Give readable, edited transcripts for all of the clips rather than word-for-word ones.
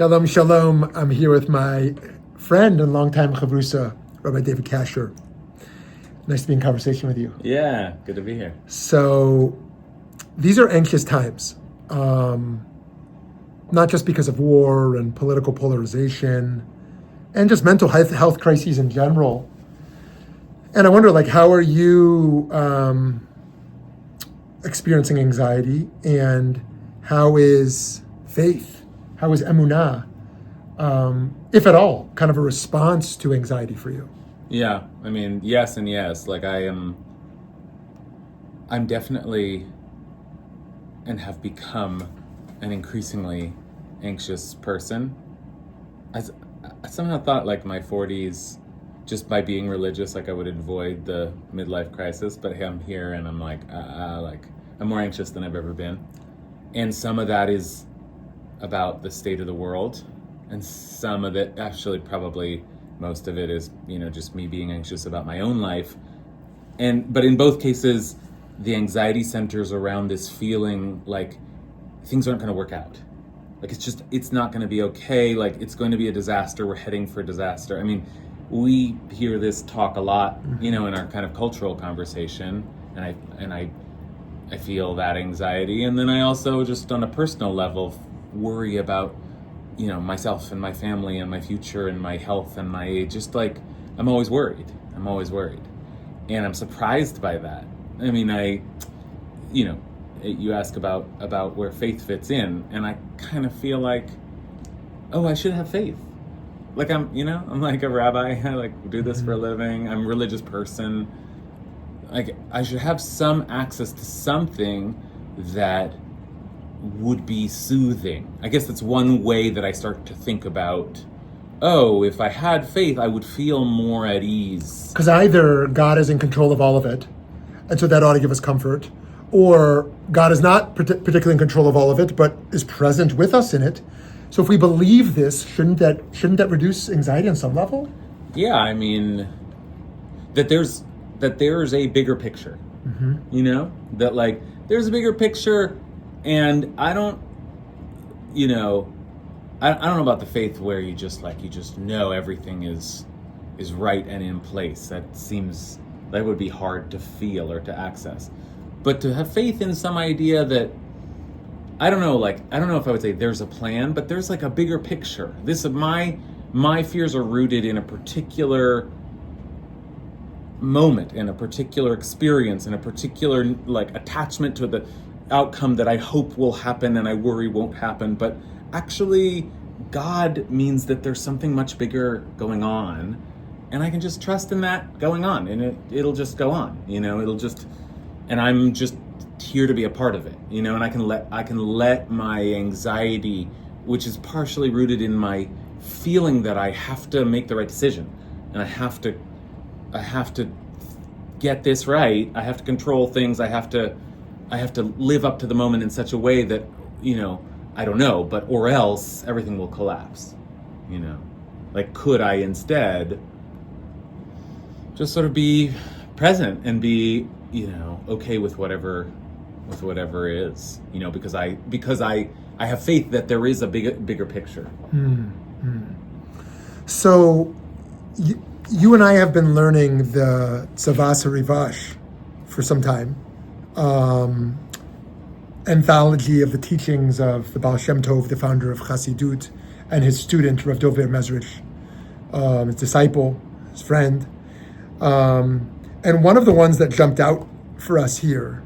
Shalom, shalom. I'm here with my friend and longtime chavrusa, Rabbi David Kasher. Nice to be in conversation with you. Yeah, good to be here. So, these are anxious times, not just because of war and political polarization, and just mental health crises in general. And I wonder, how are you experiencing anxiety, and how is faith, how is emunah, if at all, kind of a response to anxiety for you? Yeah, I mean, yes and yes. I'm definitely and have become an increasingly anxious person. I somehow thought my 40s, just by being religious, I would avoid the midlife crisis, but I'm here and I'm I'm more anxious than I've ever been. And some of that is about the state of the world, and some of it, actually probably most of it, is just me being anxious about my own life. But in both cases, the anxiety centers around this feeling like things aren't going to work out. It's not going to be okay. It's going to be a disaster. We're heading for disaster. I mean, we hear this talk a lot, in our kind of cultural conversation, and I feel that anxiety. And then I also, just on a personal level, worry about myself and my family and my future and my health and my age. I'm always worried. And I'm surprised by that. I mean, you ask about where faith fits in, and I kind of feel I should have faith. I'm like a rabbi. I do this for a living. I'm a religious person. I should have some access to something that would be soothing. I guess that's one way that I start to think about, if I had faith, I would feel more at ease. Because either God is in control of all of it, and so that ought to give us comfort, or God is not particularly in control of all of it, but is present with us in it. So if we believe this, shouldn't that reduce anxiety on some level? Yeah, I mean, that there's a bigger picture. That there's a bigger picture. And I don't know about the faith where you just know everything is right and in place. That would be hard to feel or to access. But to have faith in some idea that, I don't know if I would say there's a plan, but there's a bigger picture. My fears are rooted in a particular moment, in a particular experience, in a particular attachment to the outcome that I hope will happen and I worry won't happen. But actually, God means that there's something much bigger going on, and I can just trust in that going on, and it'll just go on. And I'm just here to be a part of it. And I can let my anxiety, which is partially rooted in my feeling that I have to make the right decision, and I have to get this right. I have to control things. I have to live up to the moment in such a way that, I don't know, or else everything will collapse, could I instead just sort of be present and be, okay with whatever is, because I have faith that there is a bigger picture. So you and I have been learning the Tzavas HaRivash for some time. Anthology of the teachings of the Baal Shem Tov, the founder of Chassidut, and his student, Rav Dover Mezrich, his disciple, his friend. And one of the ones that jumped out for us here,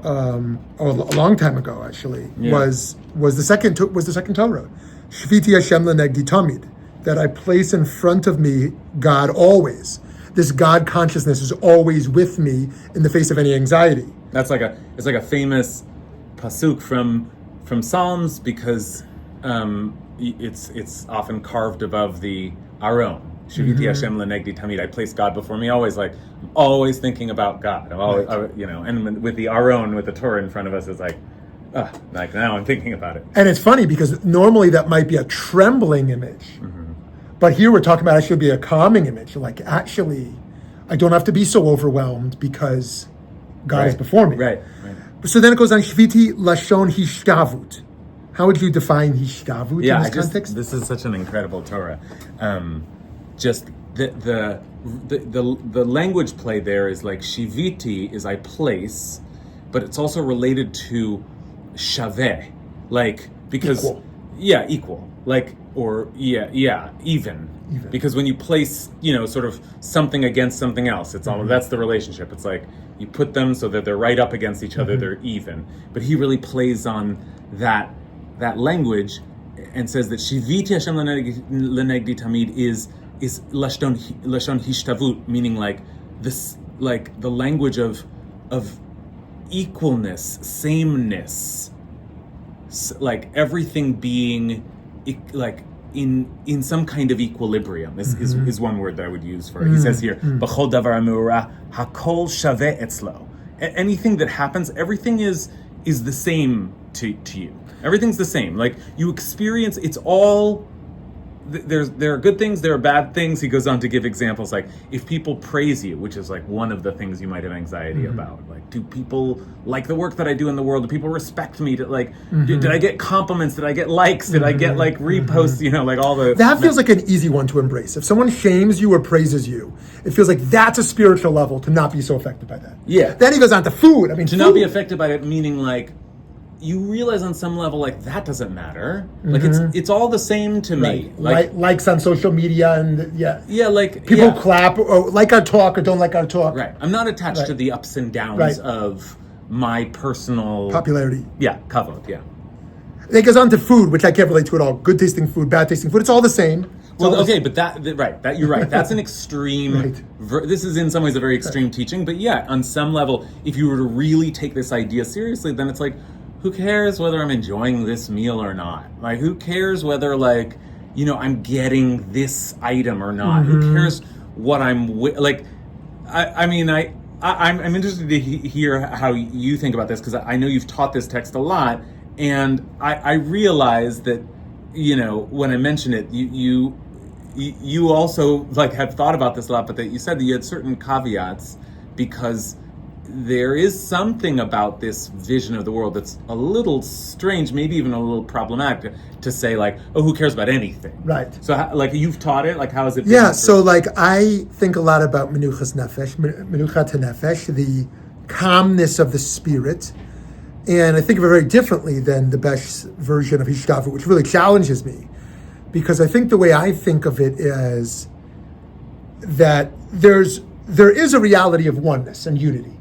a long time ago actually, was the second Torah, Shviti Hashem lenegdi tamid, that I place in front of me God always. This God consciousness is always with me in the face of any anxiety. That's it's like a famous pasuk from Psalms, because it's often carved above the Aron. Shiviti Hashem lenegdi tamid. I place God before me always. I'm always thinking about God. I'm always, and with the Aron, with the Torah in front of us, it's now I'm thinking about it. And it's funny because normally that might be a trembling image. But here we're talking about it should be a calming image. Actually, I don't have to be so overwhelmed because God is before me. Right. So then it goes on, Shviti Lashon Hishtavut. How would you define hishtavut in this context? This is such an incredible Torah. Just the language play there is like shiviti is I place, but it's also related to shaveh, like because equal, like even. Because when you place, sort of something against something else, it's all that's the relationship. It's like you put them so that they're right up against each other, they're even. But he really plays on that language and says that Shiviti Hashem lenegdi tamid is lashon hishtavut, meaning like this, like the language of equalness, sameness, like everything being like in some kind of equilibrium is one word that I would use for it. He says here, B'chol davar amura hakol shaveh etzlo. Anything that happens, everything is the same to you. Everything's the same. Like you experience, it's all. There are good things, there are bad things. He goes on to give examples like if people praise you, which is like one of the things you might have anxiety about. Like, do people like the work that I do in the world? Do people respect me? Did I get compliments? Did I get likes? Did I get like reposts? Like all the... That feels like an easy one to embrace. If someone shames you or praises you, it feels like that's a spiritual level to not be so affected by that. Yeah. Then he goes on to food. Not be affected by it, meaning like, you realize on some level, like, that doesn't matter. Like, it's all the same to me. Like likes on social media and, like... People clap or like our talk or don't like our talk. Right. I'm not attached to the ups and downs of my personal... Popularity. Yeah, kavod, yeah. It goes on to food, which I can't relate to at all. Good tasting food, bad tasting food. It's all the same. But that you're right. That's an extreme... This is in some ways a very extreme teaching. But yeah, on some level, if you were to really take this idea seriously, then it's like... Who cares whether I'm enjoying this meal or not? Like, who cares whether, like, I'm getting this item or not? Who cares what I'm like? I'm interested to hear how you think about this, because I know you've taught this text a lot, and I realize that, when I mention it, you also like have thought about this a lot, but that you said that you had certain caveats because there is something about this vision of the world that's a little strange, maybe even a little problematic to say, like, oh, who cares about anything? Right. So, like, you've taught it? Like, how has it been? Yeah, so, like, I think a lot about menuchat nefesh, the calmness of the spirit, and I think of it very differently than the best version of hishtavut, which really challenges me, because I think the way I think of it is that there is a reality of oneness and unity.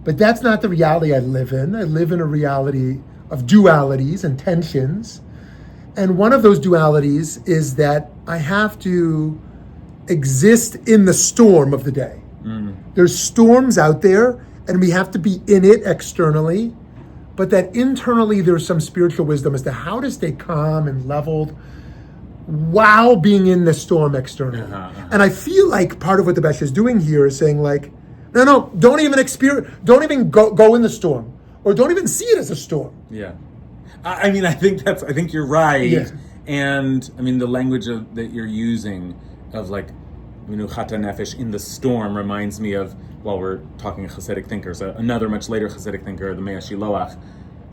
But that's not the reality I live in. I live in a reality of dualities and tensions. And one of those dualities is that I have to exist in the storm of the day. There's storms out there, and we have to be in it externally, but that internally there's some spiritual wisdom as to how to stay calm and leveled while being in the storm externally. And I feel like part of what the Besh is doing here is saying, like, no, don't even go in the storm, or don't even see it as a storm. Yeah, I think you're right. Yeah. And the language that you're using of like menuchat nefesh in the storm reminds me of, while we're talking Hasidic thinkers, another much later Hasidic thinker, the Mea Shiloach,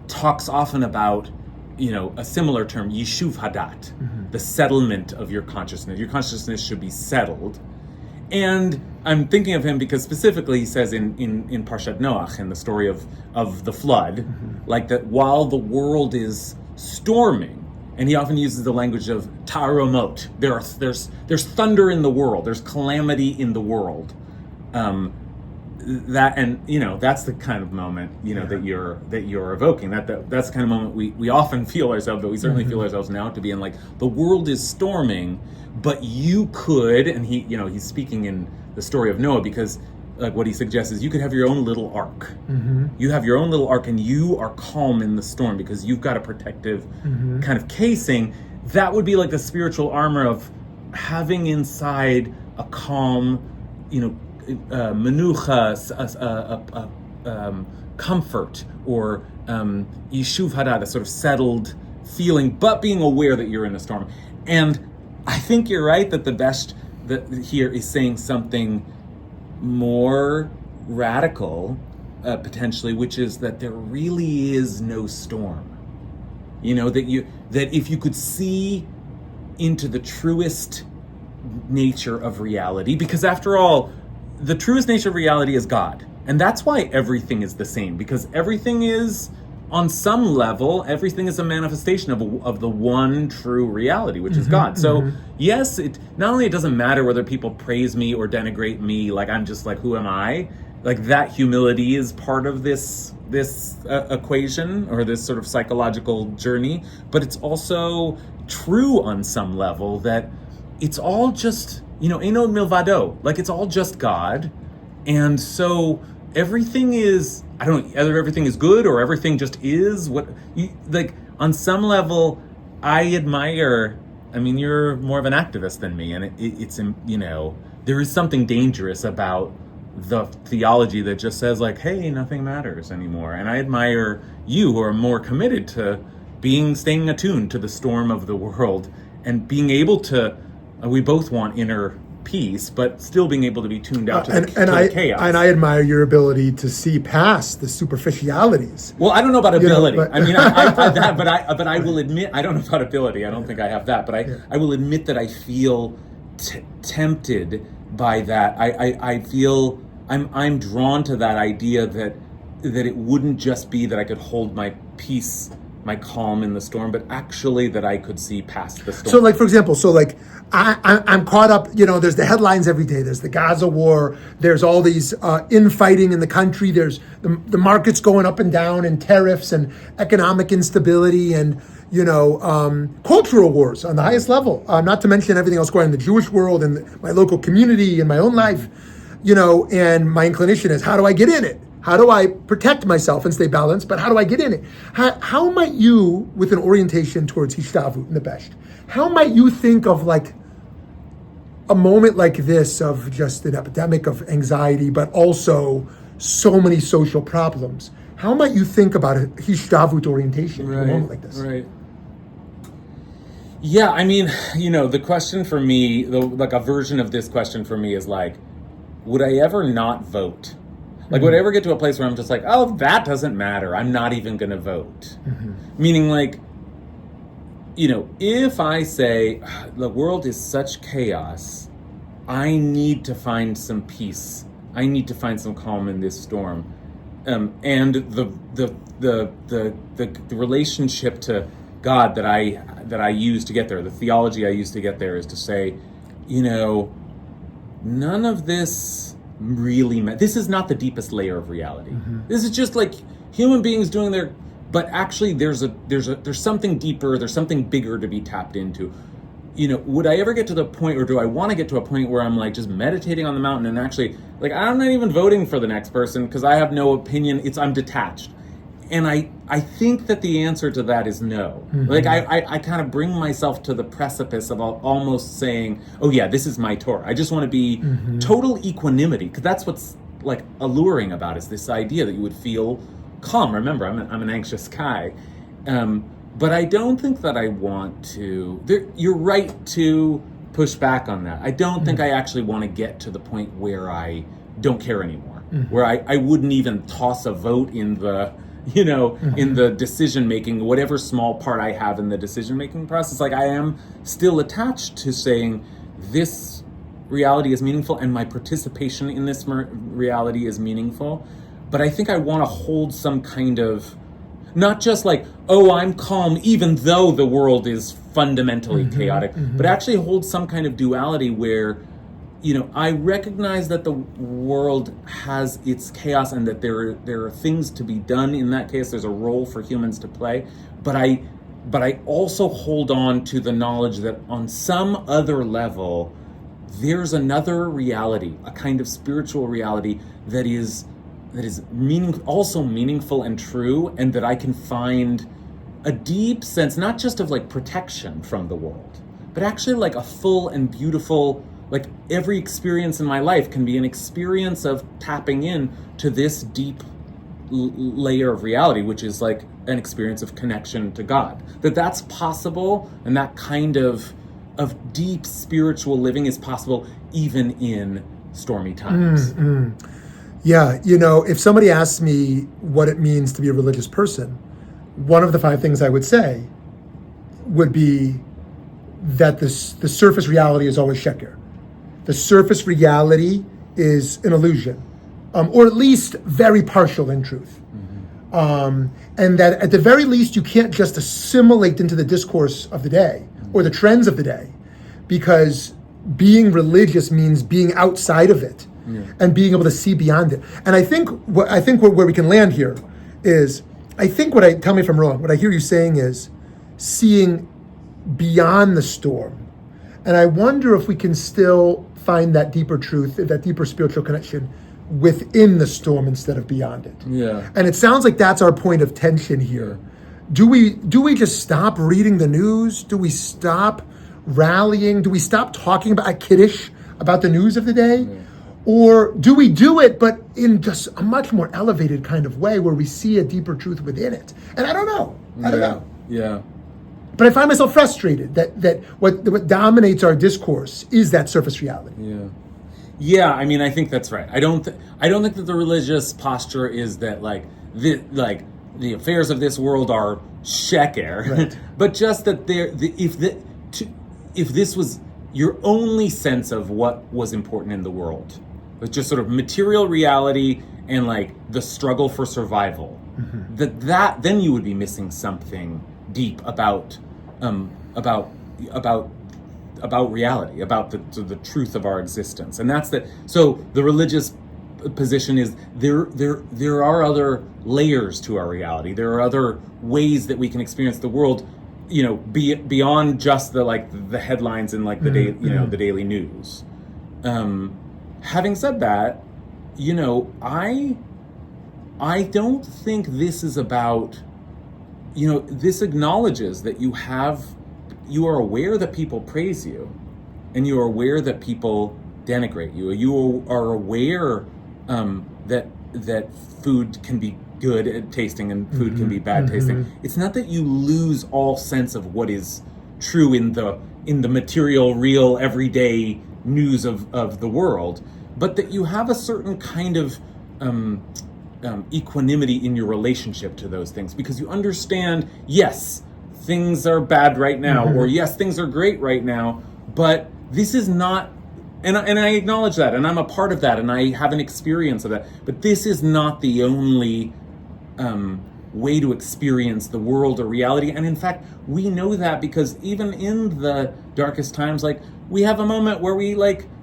talks often about a similar term, yishuv hadat, the settlement of your consciousness. Your consciousness should be settled. And I'm thinking of him because specifically he says in Parshat Noach, in the story of the flood, like that while the world is storming, and he often uses the language of ta'aromot, there's thunder in the world, there's calamity in the world. That's the kind of moment that you're evoking. That's the kind of moment we often feel ourselves, but we certainly feel ourselves now to be in. Like, the world is storming, but you could, and he's speaking in the story of Noah, because like what he suggests is you could have your own little ark. You have your own little ark, and you are calm in the storm because you've got a protective kind of casing. That would be like the spiritual armor of having inside a calm, menucha, comfort, or yishuv hadat, a sort of settled feeling, but being aware that you're in a storm. And I think you're right that the best that here is saying something more radical, potentially, which is that there really is no storm. that if you could see into the truest nature of reality, because after all, the truest nature of reality is God. And that's why everything is the same, because everything is, on some level, everything is a manifestation of the one true reality, which is God. So yes, it not only it doesn't matter whether people praise me or denigrate me, like I'm just like, who am I? Like that humility is part of this equation, or this sort of psychological journey, but it's also true on some level that it's all just, Eino Milvado, like it's all just God. And so everything is, I don't know, either everything is good or everything just is like on some level, I admire, you're more of an activist than me. And it's there is something dangerous about the theology that just says like, hey, nothing matters anymore. And I admire you who are more committed to staying attuned to the storm of the world and being able to, we both want inner peace, but still being able to be tuned out to the chaos. And I admire your ability to see past the superficialities. Well, I don't know about ability. But I will admit, I don't know about ability. I don't think I have that, but I will admit that I feel tempted by that. I feel I'm drawn to that idea that it wouldn't just be that I could hold my peace, my calm in the storm, but actually that I could see past the storm. So like, for example, I'm caught up, there's the headlines every day. There's the Gaza war. There's all these infighting in the country. There's the markets going up and down, and tariffs and economic instability and, cultural wars on the highest level. Not to mention everything else going on in the Jewish world and my local community and my own life, and my inclination is, how do I get in it? How do I protect myself and stay balanced? But how do I get in it? How might you, with an orientation towards Hishtavut and the best, how might you think of like a moment like this of just an epidemic of anxiety, but also so many social problems? How might you think about a Hishtavut orientation in a moment like this? Right. Yeah, the question for me, like a version of this question for me is like, would I ever not vote? Like, would I ever get to a place where I'm just like, oh, that doesn't matter, I'm not even going to vote? Meaning like, if I say, the world is such chaos, I need to find some peace. I need to find some calm in this storm. And the relationship to God that I use to get there, the theology I use to get there is to say, none of this really this is not the deepest layer of reality. This is just like human beings doing their, but actually there's something deeper, there's something bigger to be tapped into. Would I ever get to the point, or do I want to get to a point where I'm like just meditating on the mountain and actually like I'm not even voting for the next person because I have no opinion, I'm detached? And I think that the answer to that is no. Like I kind of bring myself to the precipice of almost saying, oh yeah, this is my Torah. I just want to be total equanimity, because that's what's like alluring about is this idea that you would feel calm. Remember, I'm an anxious guy. But I don't think that I want to, you're right to push back on that. I don't think I actually want to get to the point where I don't care anymore, where I wouldn't even toss a vote in the, in the decision-making, whatever small part I have in the decision-making process. Like I am still attached to saying this reality is meaningful and my participation in this reality is meaningful. But I think I want to hold some kind of, not just like, oh, I'm calm even though the world is fundamentally chaotic, but actually hold some kind of duality where, I recognize that the world has its chaos and that there are things to be done in that case. There's a role for humans to play, but I also hold on to the knowledge that on some other level, there's another reality, a kind of spiritual reality that is also meaningful and true, and that I can find a deep sense, not just of like protection from the world, but actually like a full and beautiful, like every experience in my life can be an experience of tapping in to this deep layer of reality, which is like an experience of connection to God. That's possible, and that kind of deep spiritual living is possible even in stormy times. Yeah, if somebody asks me what it means to be a religious person, one of the 5 things I would say would be that the surface reality is always sheker. The surface reality is an illusion, or at least very partial in truth. And that at the very least, you can't just assimilate into the discourse of the day or the trends of the day, because being religious means being outside of it and being able to see beyond it. And I think where we can land here is, tell me if I'm wrong, what I hear you saying is seeing beyond the storm. And I wonder if we can still find that deeper truth, that deeper spiritual connection within the storm instead of beyond it. Yeah. And it sounds like that's our point of tension here. Do we just stop reading the news? Do we stop rallying? Do we stop talking about kiddush about the news of the day? Yeah. Or do we do it, but in just a much more elevated kind of way where we see a deeper truth within it? And I don't know. I don't know. Yeah. But I find myself frustrated that what dominates our discourse is that surface reality. Yeah. Yeah, I mean, I think that's right. I don't think that the religious posture is that the affairs of this world are sheker, right. But just that if this was your only sense of what was important in the world, was just sort of material reality and the struggle for survival, that then you would be missing something deep about reality, about the truth of our existence. And that's so the religious position is there are other layers to our reality. There are other ways that we can experience the world, beyond just the headlines and the daily news. Having said that, I don't think this is about, this acknowledges that you are aware that people praise you, and you are aware that people denigrate you. You are aware that food can be good at tasting and food can be bad tasting. It's not that you lose all sense of what is true in the material, real, everyday news of the world, but that you have a certain kind of equanimity in your relationship to those things, because you understand, yes, things are bad right now, or yes, things are great right now, but this is not, and I acknowledge that, and I'm a part of that, and I have an experience of that, but this is not the only way to experience the world or reality. And in fact, we know that because even in the darkest times, we have a moment where we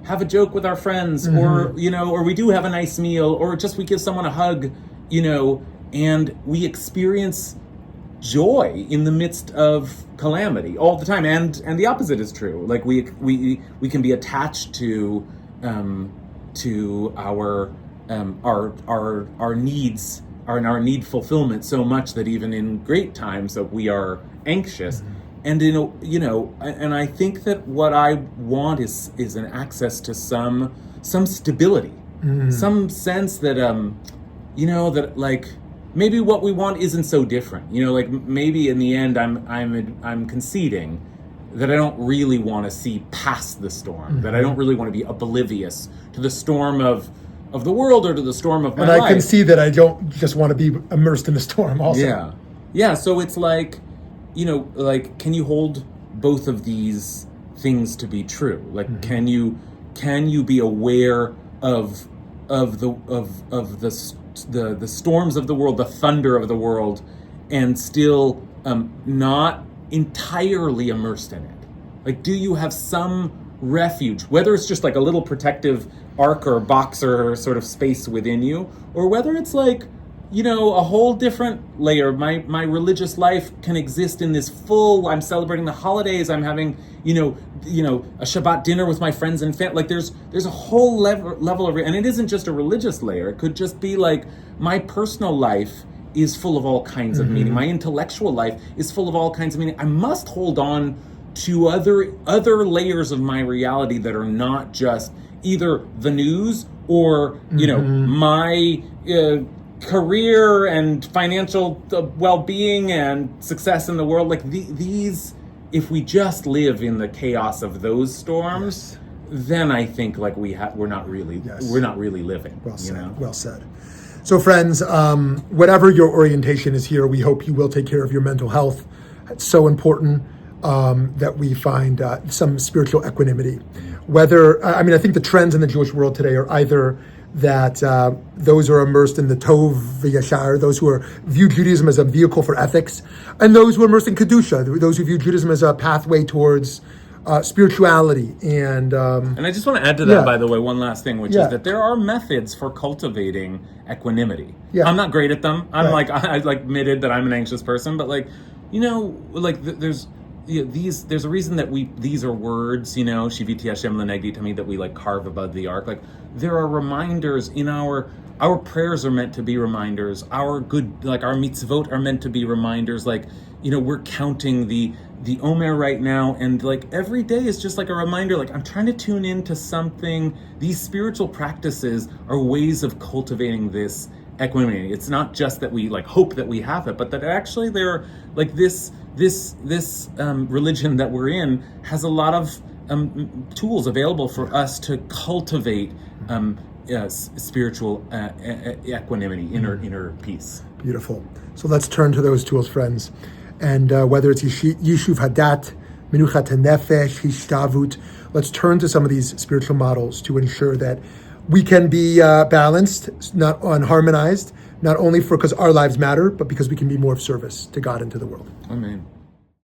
have a joke with our friends, or or we do have a nice meal, or just we give someone a hug, and we experience joy in the midst of calamity all the time. And the opposite is true. We can be attached to our needs, our need fulfillment so much that even in great times that we are anxious. And and I think that what I want is an access to some stability, some sense that that maybe what we want isn't so different. Maybe in the end I'm conceding that I don't really want to see past the storm, that I don't really want to be oblivious to the storm of the world or to the storm of my life. And I can see that I don't just want to be immersed in the storm also. Yeah, so it's can you hold both of these things to be true? Can you be aware of the storms of the world, the thunder of the world, and still not entirely immersed in it? Do you have some refuge, whether it's just a little protective arc or box or sort of space within you, or whether it's a whole different layer. My religious life can exist in this full, I'm celebrating the holidays, I'm having, a Shabbat dinner with my friends and family. There's a whole level of, and it isn't just a religious layer. It could just be my personal life is full of all kinds of meaning. My intellectual life is full of all kinds of meaning. I must hold on to other layers of my reality that are not just either the news or, my career and financial well-being and success in the world. These, if we just live in the chaos of those storms, then I think we're not really living. Well said. Well said. So friends, whatever your orientation is here, we hope you will take care of your mental health. It's so important that we find some spiritual equanimity. I think the trends in the Jewish world today are either that those who are immersed in the Tov v'Yashar, those who view Judaism as a vehicle for ethics, and those who are immersed in Kedusha, those who view Judaism as a pathway towards spirituality. And I just want to add to that, by the way, one last thing, which is that there are methods for cultivating equanimity. Yeah. I'm not great at them. I admitted that I'm an anxious person, but there's a reason that these are words, Shiviti Hashem Lenegdi Tamid, that we carve above the ark. There are reminders in our prayers are meant to be reminders. Our mitzvot are meant to be reminders. We're counting the Omer right now, and every day is just a reminder. I'm trying to tune into something. These spiritual practices are ways of cultivating this equanimity. It's not just that we hope that we have it, but that actually they're this religion that we're in has a lot of tools available for us to cultivate spiritual equanimity, inner peace. Beautiful. So let's turn to those tools, friends. And whether it's Yishuv Hadat, Menuchat HaNefesh, Hishtavut, let's turn to some of these spiritual models to ensure that we can be balanced, not harmonized, not only because our lives matter, but because we can be more of service to God and to the world. Amen.